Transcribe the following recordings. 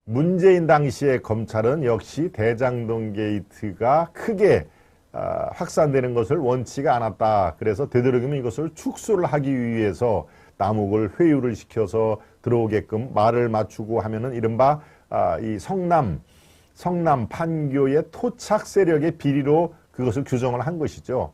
문재인 당시의 검찰은 역시 대장동 게이트가 크게 확산되는 것을 원치가 않았다. 그래서 되도록이면 이것을 축소를 하기 위해서 남욱을 회유를 시켜서 들어오게끔 말을 맞추고 하면은 이른바 이 성남 판교의 토착 세력의 비리로 그것을 규정을 한 것이죠.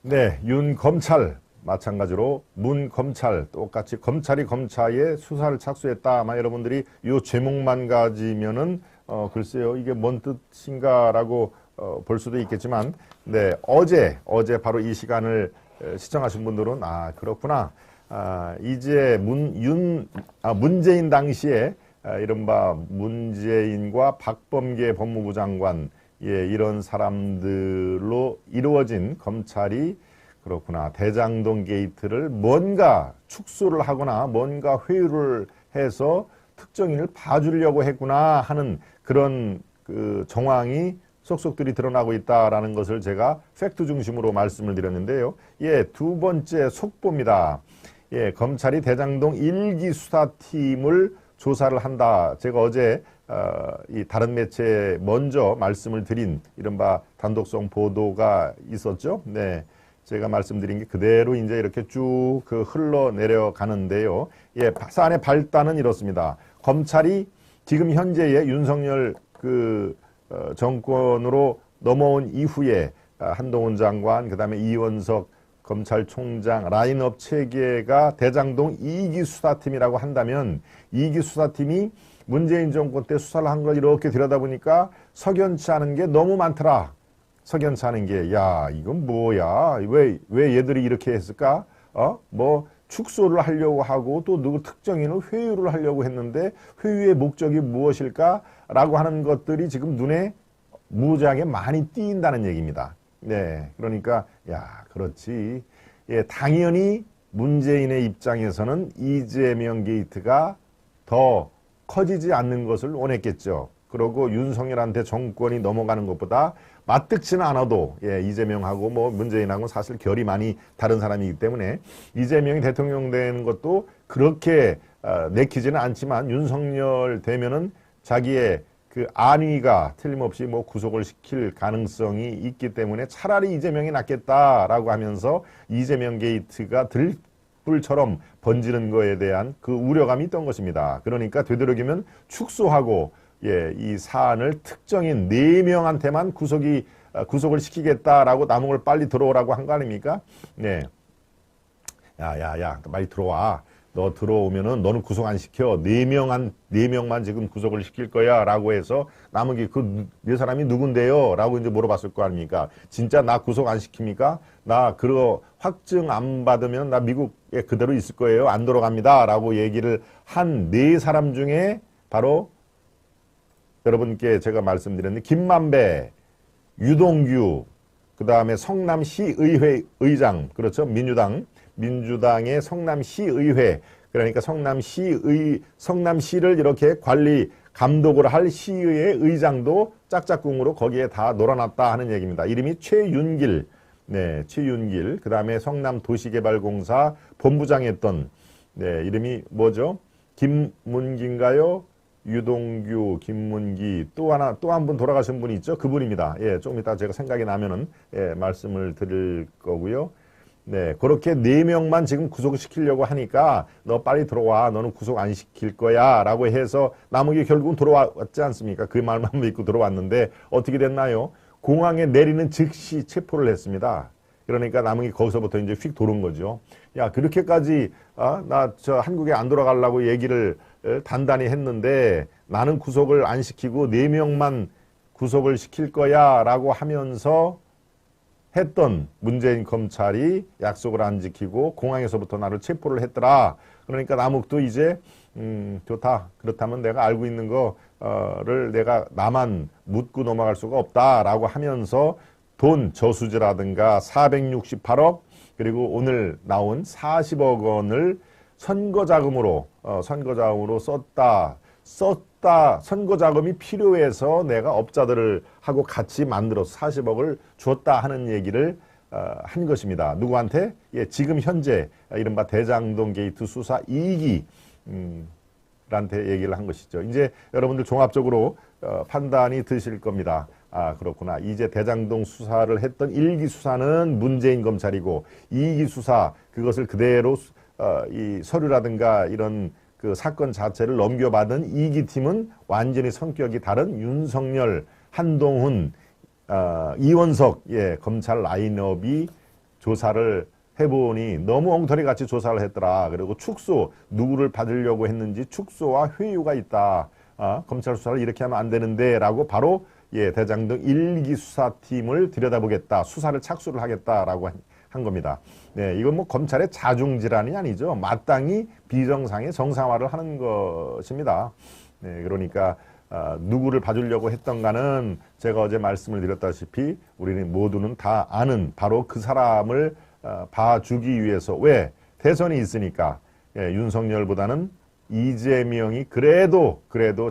네, 윤 검찰 마찬가지로 문 검찰 똑같이 검찰이 검찰에 수사를 착수했다. 아마 여러분들이 이 제목만 가지면은 글쎄요 이게 뭔 뜻인가라고 볼 수도 있겠지만, 네 어제 바로 이 시간을 시청하신 분들은 그렇구나. 이제 문재인 당시에 이른바 문재인과 박범계 법무부 장관 이런 사람들로 이루어진 검찰이 그렇구나. 대장동 게이트를 뭔가 축소를 하거나 뭔가 회유를 해서 특정인을 봐주려고 했구나 하는 그런 그 정황이 속속들이 드러나고 있다라는 것을 제가 팩트 중심으로 말씀을 드렸는데요. 두 번째 속보입니다. 검찰이 대장동 1기 수사팀을 조사를 한다. 제가 어제 이 다른 매체에 먼저 말씀을 드린 이른바 단독성 보도가 있었죠. 네. 제가 말씀드린 게 그대로 이제 이렇게 쭉 흘러내려가는데요. 사안의 발단은 이렇습니다. 검찰이 지금 현재의 윤석열 정권으로 넘어온 이후에 한동훈 장관, 그 다음에 이원석 검찰총장 라인업 체계가 대장동 2기 수사팀이라고 한다면 2기 수사팀이 문재인 정권 때 수사를 한 걸 이렇게 들여다보니까 석연치 않은 게 너무 많더라. 석연치 않은 게, 이건 뭐야? 왜 얘들이 이렇게 했을까? 축소를 하려고 하고 또 누구 특정인을 회유를 하려고 했는데 회유의 목적이 무엇일까? 라고 하는 것들이 지금 눈에 무지하게 많이 띄인다는 얘기입니다. 네. 그러니까, 그렇지. 당연히 문재인의 입장에서는 이재명 게이트가 더 커지지 않는 것을 원했겠죠. 그러고 윤석열한테 정권이 넘어가는 것보다 맞득치는 않아도 이재명하고 문재인하고 사실 결이 많이 다른 사람이기 때문에 이재명이 대통령 되는 것도 그렇게 내키지는 않지만 윤석열 되면은 자기의 그 안위가 틀림없이 구속을 시킬 가능성이 있기 때문에 차라리 이재명이 낫겠다라고 하면서 이재명 게이트가 들불처럼 번지는 거에 대한 그 우려감이 있던 것입니다. 그러니까 되도록이면 축소하고 이 사안을 특정인 4명한테만 구속을 시키겠다라고 남욱을 빨리 들어오라고 한 거 아닙니까? 네. 빨리 들어와. 너 들어오면은 너는 구속 안 시켜. 4명만 지금 구속을 시킬 거야. 라고 해서 남욱이 네 사람이 누군데요? 라고 이제 물어봤을 거 아닙니까? 진짜 나 구속 안 시킵니까? 나 그거 확증 안 받으면 나 미국에 그대로 있을 거예요. 안 돌아갑니다. 라고 얘기를 한 4사람 중에 바로 여러분께 제가 말씀드렸는데 김만배, 유동규, 그 다음에 성남시의회 의장, 그렇죠? 민주당의 성남시의회, 그러니까 성남시를 이렇게 감독을 할 시의회 의장도 짝짝꿍으로 거기에 다 놀아놨다 하는 얘기입니다. 이름이 최윤길, 그 다음에 성남도시개발공사 본부장 했던, 이름이 뭐죠? 김문기인가요? 유동규, 김문기, 또 한 분 돌아가신 분이 있죠? 그분입니다. 좀 이따 제가 생각이 나면은, 말씀을 드릴 거고요. 네, 그렇게 4명만 지금 구속시키려고 하니까 너 빨리 들어와. 너는 구속 안 시킬 거야. 라고 해서 남욱이 결국은 들어왔지 않습니까? 그 말만 믿고 들어왔는데 어떻게 됐나요? 공항에 내리는 즉시 체포를 했습니다. 그러니까 남욱이 거기서부터 이제 휙 도는 거죠. 그렇게까지, 나 한국에 안 돌아가려고 얘기를 단단히 했는데 나는 구속을 안 시키고 4명만 구속을 시킬 거야 라고 하면서 했던 문재인 검찰이 약속을 안 지키고 공항에서부터 나를 체포를 했더라. 그러니까 남욱도 이제 좋다. 그렇다면 내가 알고 있는 거를 내가 나만 묻고 넘어갈 수가 없다라고 하면서 돈 저수지라든가 468억 그리고 오늘 나온 40억 원을 선거자금으로 썼다. 선거자금이 필요해서 내가 업자들을 하고 같이 만들어서 40억을 줬다 하는 얘기를 한 것입니다. 누구한테? 예, 지금 현재 이른바 대장동 게이트 수사 2기 한테 얘기를 한 것이죠. 이제 여러분들 종합적으로 판단이 드실 겁니다. 아, 그렇구나. 이제 대장동 수사를 했던 1기 수사는 문재인 검찰이고 2기 수사 그것을 그대로 이 서류라든가 이런 그 사건 자체를 넘겨받은 2기 팀은 완전히 성격이 다른 윤석열, 한동훈, 이원석 검찰 라인업이 조사를 해보니 너무 엉터리같이 조사를 했더라. 그리고 축소, 누구를 받으려고 했는지 축소와 회유가 있다. 검찰 수사를 이렇게 하면 안 되는데 라고 바로 대장동 1기 수사팀을 들여다보겠다. 수사를 착수를 하겠다라고 한 겁니다. 네, 이건 뭐 검찰의 자중질환이 아니죠. 마땅히 비정상의 정상화를 하는 것입니다. 네, 그러니까 누구를 봐주려고 했던가는 제가 어제 말씀을 드렸다시피 우리는 모두는 다 아는 바로 그 사람을 봐주기 위해서 왜? 대선이 있으니까 윤석열보다는 이재명이 그래도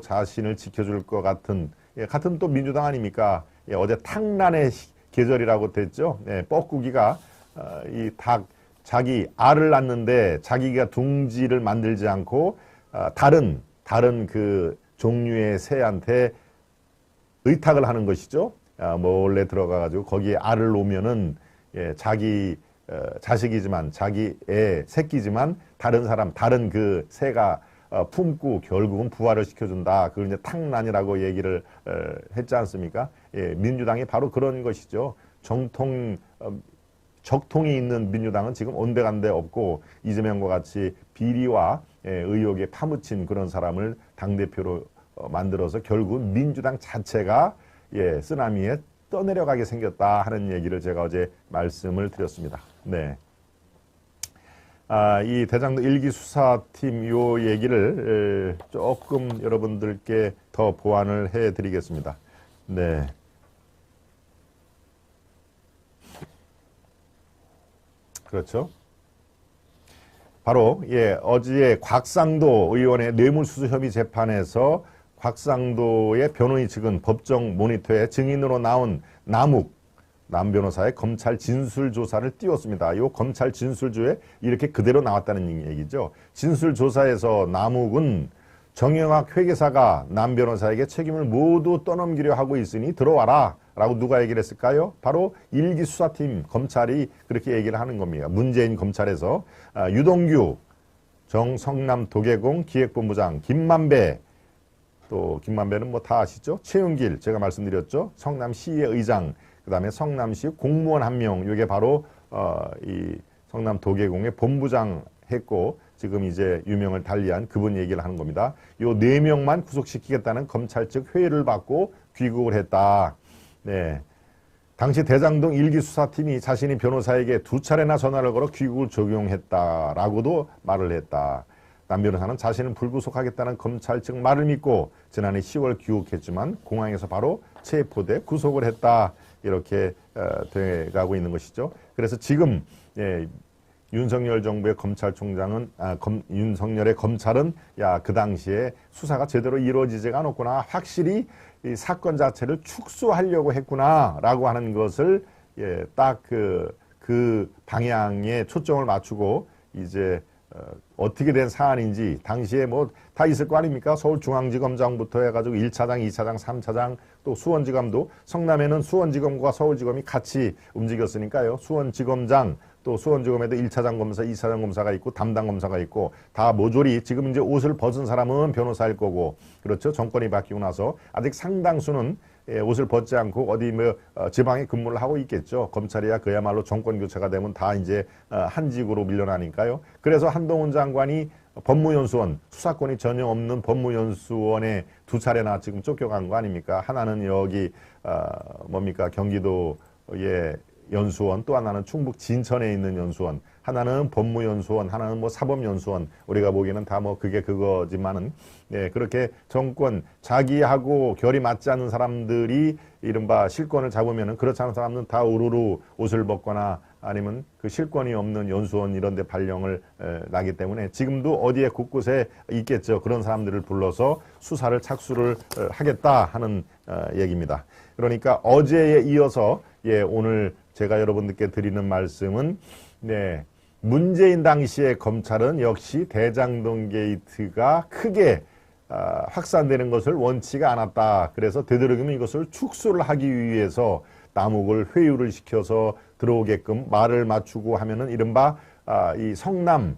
자신을 지켜줄 것 같은 같은 또 민주당 아닙니까? 어제 탕란의 계절이라고 됐죠. 뻐꾸기가 이 닭 자기 알을 낳는데 자기가 둥지를 만들지 않고 다른 그 종류의 새한테 의탁을 하는 것이죠. 몰래 들어가가지고 거기에 알을 놓으면은 자기 자식이지만 자기 애 새끼지만 다른 그 새가 품고 결국은 부활을 시켜준다. 그걸 이제 탕란이라고 얘기를 했지 않습니까? 민주당이 바로 그런 것이죠. 적통이 있는 민주당은 지금 온데간데 없고 이재명과 같이 비리와 의혹에 파묻힌 그런 사람을 당대표로 만들어서 결국 민주당 자체가 쓰나미에 떠내려가게 생겼다 하는 얘기를 제가 어제 말씀을 드렸습니다. 네. 이 대장동 1기 수사팀 요 얘기를 조금 여러분들께 더 보완을 해 드리겠습니다. 네. 그렇죠. 바로 어제 곽상도 의원의 뇌물수수 혐의 재판에서 곽상도의 변호인 측은 법정 모니터에 증인으로 나온 남 변호사의 검찰 진술조사를 띄웠습니다. 이 검찰 진술조에 이렇게 그대로 나왔다는 얘기죠. 진술조사에서 남욱은 정영학 회계사가 남 변호사에게 책임을 모두 떠넘기려 하고 있으니 들어와라 라고 누가 얘기를 했을까요? 바로 1기 수사팀 검찰이 그렇게 얘기를 하는 겁니다. 문재인 검찰에서 유동규 성남 도계공 기획본부장 김만배 또 김만배는 뭐 다 아시죠? 최윤길 제가 말씀드렸죠. 성남시의 의장 그 다음에 성남시 공무원 한 명 이게 바로 이 성남 도계공의 본부장 했고 지금 이제 유명을 달리한 그분 얘기를 하는 겁니다. 요 4명만 구속시키겠다는 검찰 측 회의를 받고 귀국을 했다. 네. 당시 대장동 1기 수사팀이 자신이 변호사에게 2차례나 전화를 걸어 귀국을 적용했다라고도 말을 했다. 남 변호사는 자신은 불구속하겠다는 검찰 측 말을 믿고 지난해 10월 귀국했지만 공항에서 바로 체포돼 구속을 했다. 이렇게 돼가고 있는 것이죠. 그래서 지금 윤석열 정부의 검찰총장은 윤석열의 검찰은 그 당시에 수사가 제대로 이루어지지가 않았구나. 확실히 이 사건 자체를 축소하려고 했구나라고 하는 것을 딱 그 방향에 초점을 맞추고 이제 어떻게 된 사안인지 당시에 뭐 다 있을 거 아닙니까? 서울중앙지검장부터 해가지고 1차장, 2차장, 3차장 또 수원지검도 성남에는 수원지검과 서울지검이 같이 움직였으니까요. 수원지검장 또 수원지검에도 1차장 검사, 2차장 검사가 있고 담당 검사가 있고 다 모조리 지금 이제 옷을 벗은 사람은 변호사일 거고 그렇죠. 정권이 바뀌고 나서 아직 상당수는 옷을 벗지 않고 어디 지방에 근무를 하고 있겠죠. 검찰이야 그야말로 정권 교체가 되면 다 이제 한직으로 밀려나니까요. 그래서 한동훈 장관이 법무연수원 수사권이 전혀 없는 법무연수원에 2차례나 지금 쫓겨간 거 아닙니까? 하나는 여기 뭡니까 경기도의 연수원 또 하나는 충북 진천에 있는 연수원 하나는 법무연수원 하나는 뭐 사법연수원 우리가 보기에는 다 뭐 그게 그거지만은 그렇게 정권 자기하고 결이 맞지 않는 사람들이 이른바 실권을 잡으면은 그렇지 않은 사람들은 다 우르르 옷을 벗거나 아니면 그 실권이 없는 연수원 이런 데 발령을 나기 때문에 지금도 어디에 곳곳에 있겠죠. 그런 사람들을 불러서 수사를 착수를 하겠다 하는 얘기입니다. 그러니까 어제에 이어서 오늘 제가 여러분들께 드리는 말씀은 네, 문재인 당시의 검찰은 역시 대장동 게이트가 크게 확산되는 것을 원치가 않았다. 그래서 되도록이면 이것을 축소를 하기 위해서 남욱을 회유를 시켜서 들어오게끔 말을 맞추고 하면은 이른바 이 성남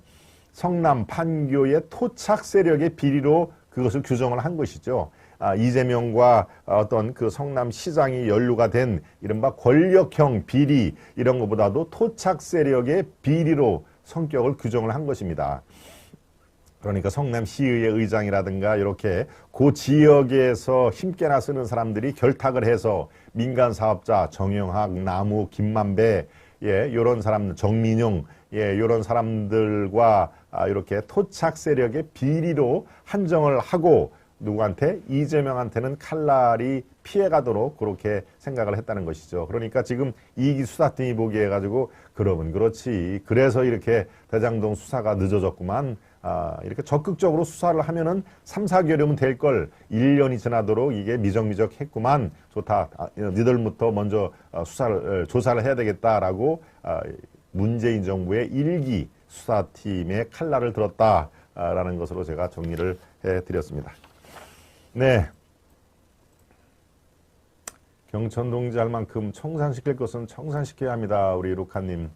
판교의 토착 세력의 비리로 그것을 규정을 한 것이죠. 이재명과 어떤 그 성남시장이 연루가 된 이른바 권력형 비리 이런 것보다도 토착 세력의 비리로 성격을 규정을 한 것입니다. 그러니까 성남시의회 의장이라든가 이렇게 그 지역에서 힘께나 쓰는 사람들이 결탁을 해서 민간 사업자 정영학, 나무, 김만배 요런 사람들, 정민용 요런 사람들과 이렇게 토착 세력의 비리로 한정을 하고 누구한테? 이재명한테는 칼날이 피해가도록 그렇게 생각을 했다는 것이죠. 그러니까 지금 이기 수사팀이 보기에 가지고 그러면 그렇지. 그래서 이렇게 대장동 수사가 늦어졌구만. 이렇게 적극적으로 수사를 하면은 3, 4개월이면 될 걸 1년이 지나도록 이게 미적미적 했구만. 좋다. 니들부터 먼저 조사를 해야 되겠다라고 문재인 정부의 1기 수사팀의 칼날을 들었다라는 것으로 제가 정리를 해드렸습니다. 네. 경천동지 할 만큼 청산시킬 것은 청산시켜야 합니다. 우리 루카님.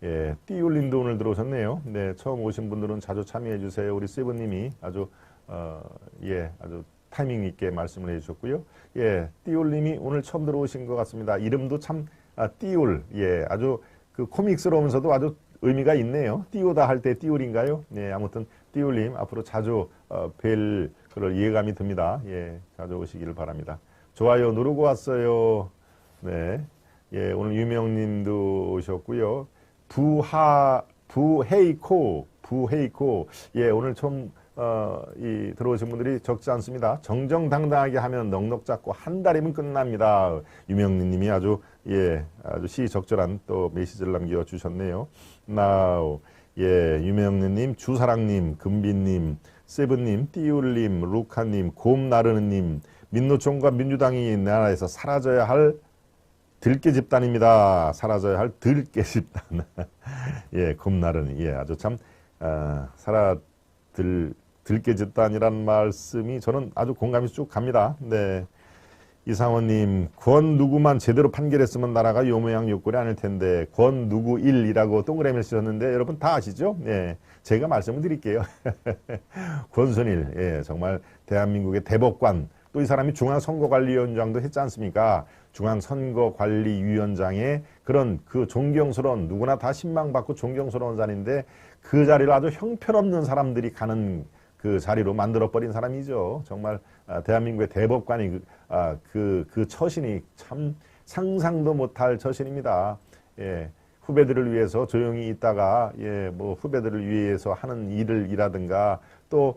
예, 띠울님도 오늘 들어오셨네요. 네, 처음 오신 분들은 자주 참여해 주세요. 우리 세븐님이 아주 아주 타이밍 있게 말씀을 해주셨고요. 예, 띠울님이 오늘 처음 들어오신 것 같습니다. 이름도 참 띠울. 예, 아주 그 코믹스러우면서도 아주 의미가 있네요. 띄우다 할 때 띠울인가요? 네, 아무튼 띠울님 앞으로 자주 뵐 그럴 예감이 듭니다. 예, 자주 오시기를 바랍니다. 좋아요 누르고 왔어요. 네, 예, 오늘 유명님도 오셨고요. 부헤이코, 예, 오늘 좀 들어오신 분들이 적지 않습니다. 정정당당하게 하면 넉넉 잡고 한 달이면 끝납니다. 유명님이 아주 시적절한 또 메시지를 남겨 주셨네요. 나우, 예, 유명님, 주사랑님, 금빈님, 세븐님, 띠울님, 루카님, 곰나르님, 민노총과 민주당이 나라에서 사라져야 할 들깨 집단입니다. 사라져야 할 들깨 집단. 예, 곰나르니. 예, 아주 참 들깨 집단이란 말씀이 저는 아주 공감이 쭉 갑니다. 네. 이상원님, 권 누구만 제대로 판결했으면 나라가 요 모양 요 꼴이 아닐 텐데, 권 누구 1이라고 동그라미를 쓰셨는데, 여러분 다 아시죠? 예, 제가 말씀을 드릴게요. 권순일, 예, 정말 대한민국의 대법관, 또 이 사람이 중앙선거관리위원장도 했지 않습니까? 중앙선거관리위원장의 그런 그 존경스러운, 누구나 다 신망받고 존경스러운 자리인데, 그 자리를 아주 형편없는 사람들이 가는 그 자리로 만들어버린 사람이죠. 정말 대한민국의 대법관이 그 처신이 참 상상도 못할 처신입니다. 예, 후배들을 위해서 조용히 있다가 뭐 후배들을 위해서 하는 일이라든가 또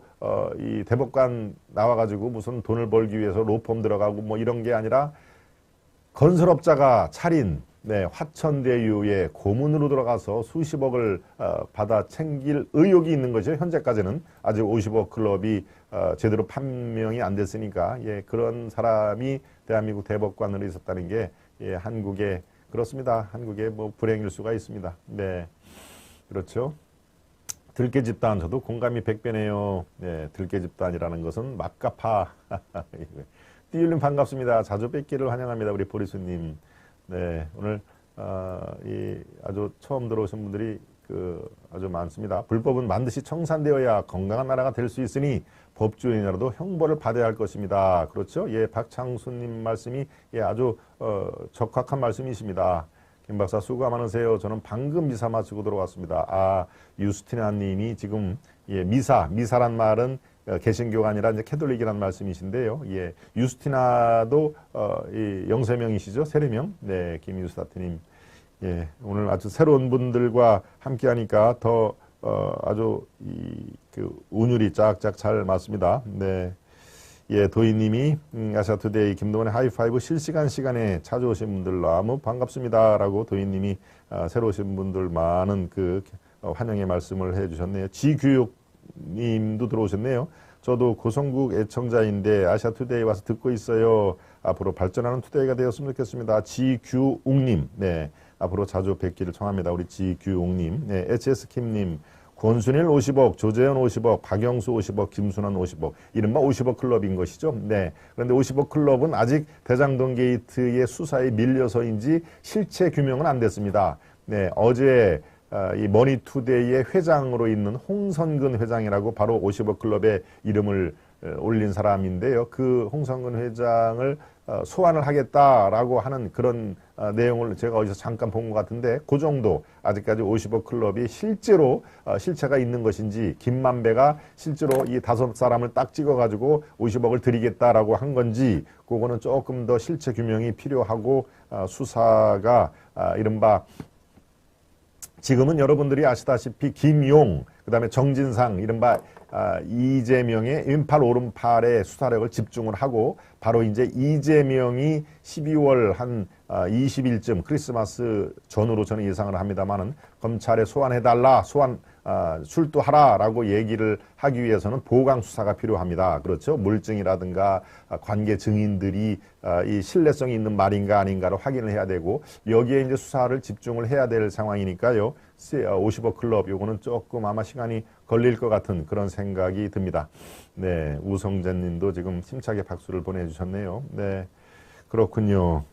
이 대법관 나와가지고 무슨 돈을 벌기 위해서 로펌 들어가고 뭐 이런 게 아니라 건설업자가 차린 화천대유의 고문으로 들어가서 수십억을 받아 챙길 의혹이 있는 거죠. 현재까지는 아직 50억 클럽이 제대로 판명이 안 됐으니까 그런 사람이 대한민국 대법관으로 있었다는 게 한국에 그렇습니다. 한국에 뭐 불행일 수가 있습니다. 네, 그렇죠. 들깨 집단 저도 공감이 100배네요. 네, 들깨 집단이라는 것은 맙가파. 띠울님 반갑습니다. 자주 뵙기를 환영합니다. 우리 보리수님. 네, 오늘 아주 처음 들어오신 분들이 아주 많습니다. 불법은 반드시 청산되어야 건강한 나라가 될 수 있으니 법조인이라도 형벌을 받아야 할 것입니다. 그렇죠? 예, 박창수님 말씀이 아주 적확한 말씀이십니다. 김 박사 수고 많으세요. 저는 방금 미사 마치고 들어왔습니다. 유스티나님이 지금 미사란 말은 개신교가 아니라 이제 캐톨릭이란 말씀이신데요. 예, 유스티나도 영세명이시죠, 세례명. 네, 김유스타트님. 예, 오늘 아주 새로운 분들과 함께하니까 더 아주 운율이 짝짝 잘 맞습니다. 네, 예, 도희님이 아시아투데이 김동원의 하이파이브 실시간 시간에 찾아오신 분들 너무 반갑습니다라고 도희님이 새로 오신 분들 많은 환영의 말씀을 해주셨네요. 지교육님도 들어오셨네요. 저도 고성국 애청자인데 아시아투데이 와서 듣고 있어요. 앞으로 발전하는 투데이가 되었으면 좋겠습니다. 지규웅님, 네, 앞으로 자주 뵙기를 청합니다. 우리 지규옥님, 네, HS킴님, 권순일 50억, 조재현 50억, 박영수 50억, 김순환 50억, 이른바 50억 클럽인 것이죠. 네. 그런데 50억 클럽은 아직 대장동 게이트의 수사에 밀려서인지 실체 규명은 안 됐습니다. 네. 어제 이 머니투데이의 회장으로 있는 홍선근 회장이라고 바로 50억 클럽의 이름을 올린 사람인데요. 그 홍성근 회장을 소환을 하겠다라고 하는 그런 내용을 제가 어디서 잠깐 본 것 같은데, 그 정도 아직까지 50억 클럽이 실제로 실체가 있는 것인지, 김만배가 실제로 이 5사람을 딱 찍어가지고 50억을 드리겠다라고 한 건지, 그거는 조금 더 실체 규명이 필요하고 수사가 이른바 지금은 여러분들이 아시다시피 김용, 그다음에 정진상, 이른바 이재명의 왼팔 오른팔의 수사력을 집중을 하고, 바로 이제 이재명이 12월 한 20일쯤 크리스마스 전후로 저는 예상을 합니다만은 검찰에 소환해달라, 출두하라라고 얘기를 하기 위해서는 보강 수사가 필요합니다. 그렇죠? 물증이라든가 관계 증인들이 이 신뢰성이 있는 말인가 아닌가를 확인을 해야 되고, 여기에 이제 수사를 집중을 해야 될 상황이니까요. 50억 클럽 요거는 조금 아마 시간이 걸릴 것 같은 그런 생각이 듭니다. 네, 우성재 님도 지금 힘차게 박수를 보내주셨네요. 네, 그렇군요.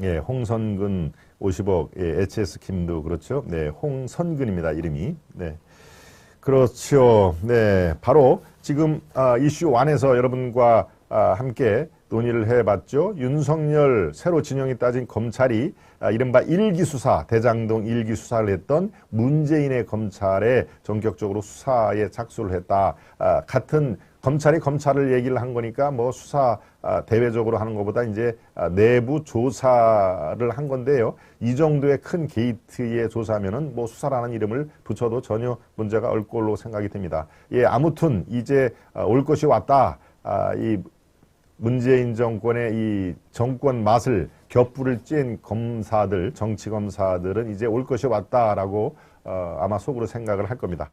예, 홍선근 50억, 예, HS킴도 그렇죠. 네, 홍선근입니다, 이름이. 네. 그렇죠. 네, 바로 지금 이슈 1에서 여러분과 함께 논의를 해봤죠. 윤석열 새로 진영이 따진 검찰이 이른바 일기수사, 대장동 일기수사를 했던 문재인의 검찰에 전격적으로 수사에 착수를 했다. 같은 검찰이 검찰을 얘기를 한 거니까 뭐 수사 대외적으로 하는 것보다 이제 내부 조사를 한 건데요. 이 정도의 큰 게이트의 조사면은 뭐 수사라는 이름을 붙여도 전혀 문제가 없을 걸로 생각이 됩니다. 예, 아무튼 이제 올 것이 왔다. 이 문재인 정권의 이 정권 맛을 겹불을 찐 검사들, 정치 검사들은 이제 올 것이 왔다라고 아마 속으로 생각을 할 겁니다.